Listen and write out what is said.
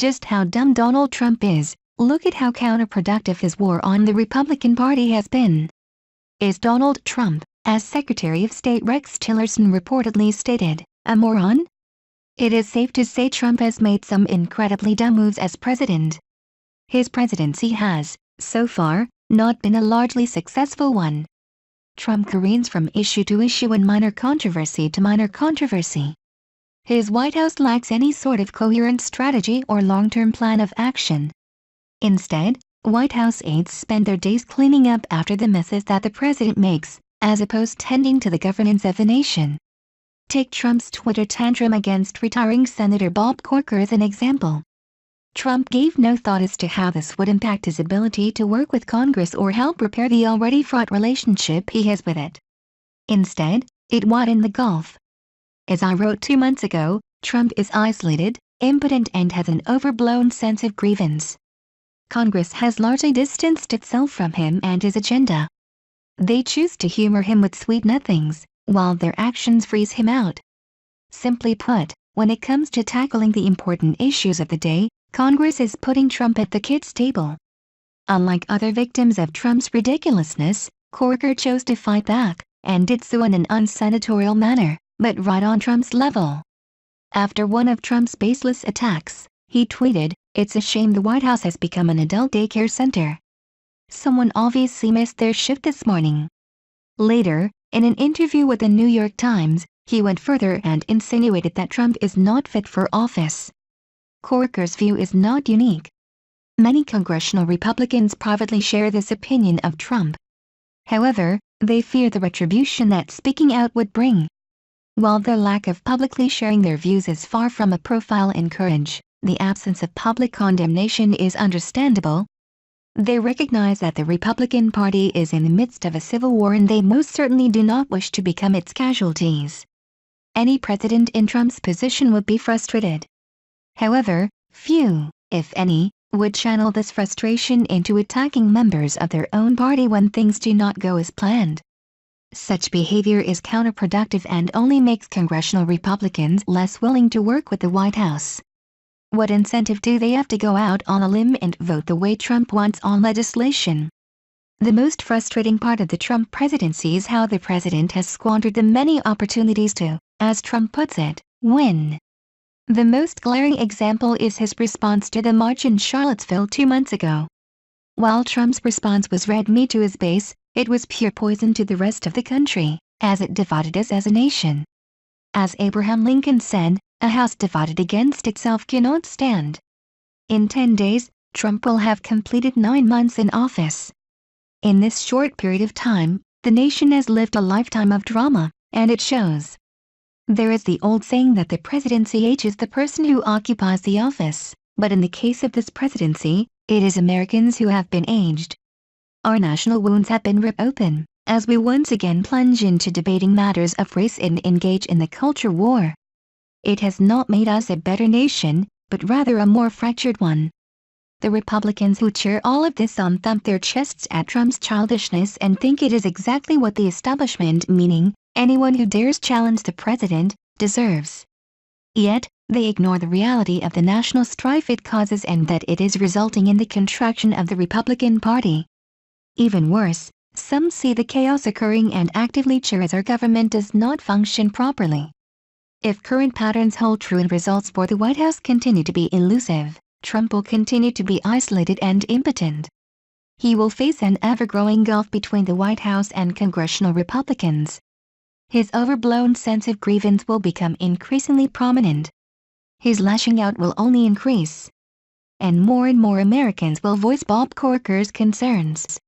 just how dumb Donald Trump is, look at how counterproductive his war on the Republican Party has been. Is Donald Trump, as Secretary of State Rex Tillerson reportedly stated, a moron? It is safe to say Trump has made some incredibly dumb moves as president. His presidency has, so far, not been a largely successful one. Trump careens from issue to issue and minor controversy to minor controversy. His White House lacks any sort of coherent strategy or long-term plan of action. Instead, White House aides spend their days cleaning up after the messes that the president makes, as opposed to tending to the governance of the nation. Take Trump's Twitter tantrum against retiring Senator Bob Corker as an example. Trump gave no thought as to how this would impact his ability to work with Congress or help repair the already fraught relationship he has with it. Instead, it widened the gulf. As I wrote 2 months ago, Trump is isolated, impotent and has an overblown sense of grievance. Congress has largely distanced itself from him and his agenda. They choose to humor him with sweet nothings, while their actions freeze him out. Simply put, when it comes to tackling the important issues of the day, Congress is putting Trump at the kids' table. Unlike other victims of Trump's ridiculousness, Corker chose to fight back, and did so in an unsenatorial manner, but right on Trump's level. After one of Trump's baseless attacks, he tweeted, "It's a shame the White House has become an adult daycare center." Someone obviously missed their shift this morning. Later, in an interview with the New York Times, he went further and insinuated that Trump is not fit for office. Corker's view is not unique. Many congressional Republicans privately share this opinion of Trump. However, they fear the retribution that speaking out would bring. While their lack of publicly sharing their views is far from a profile in courage, the absence of public condemnation is understandable. They recognize that the Republican Party is in the midst of a civil war and they most certainly do not wish to become its casualties. Any president in Trump's position would be frustrated. However, few, if any, would channel this frustration into attacking members of their own party when things do not go as planned. Such behavior is counterproductive and only makes congressional Republicans less willing to work with the White House. What incentive do they have to go out on a limb and vote the way Trump wants on legislation? The most frustrating part of the Trump presidency is how the president has squandered the many opportunities to, as Trump puts it, win. The most glaring example is his response to the march in Charlottesville 2 months ago. While Trump's response was red meat to his base, it was pure poison to the rest of the country, as it divided us as a nation. As Abraham Lincoln said, "A house divided against itself cannot stand." In 10 days, Trump will have completed 9 months in office. In this short period of time, the nation has lived a lifetime of drama, and it shows. There is the old saying that the presidency ages the person who occupies the office, but in the case of this presidency, it is Americans who have been aged. Our national wounds have been ripped open, as we once again plunge into debating matters of race and engage in the culture war. It has not made us a better nation, but rather a more fractured one. The Republicans who cheer all of this on thump their chests at Trump's childishness and think it is exactly what the establishment, meaning anyone who dares challenge the president, deserves. Yet, they ignore the reality of the national strife it causes and that it is resulting in the contraction of the Republican Party. Even worse, some see the chaos occurring and actively cheer as our government does not function properly. If current patterns hold true and results for the White House continue to be elusive, Trump will continue to be isolated and impotent. He will face an ever-growing gulf between the White House and congressional Republicans. His overblown sense of grievance will become increasingly prominent. His lashing out will only increase. And more Americans will voice Bob Corker's concerns.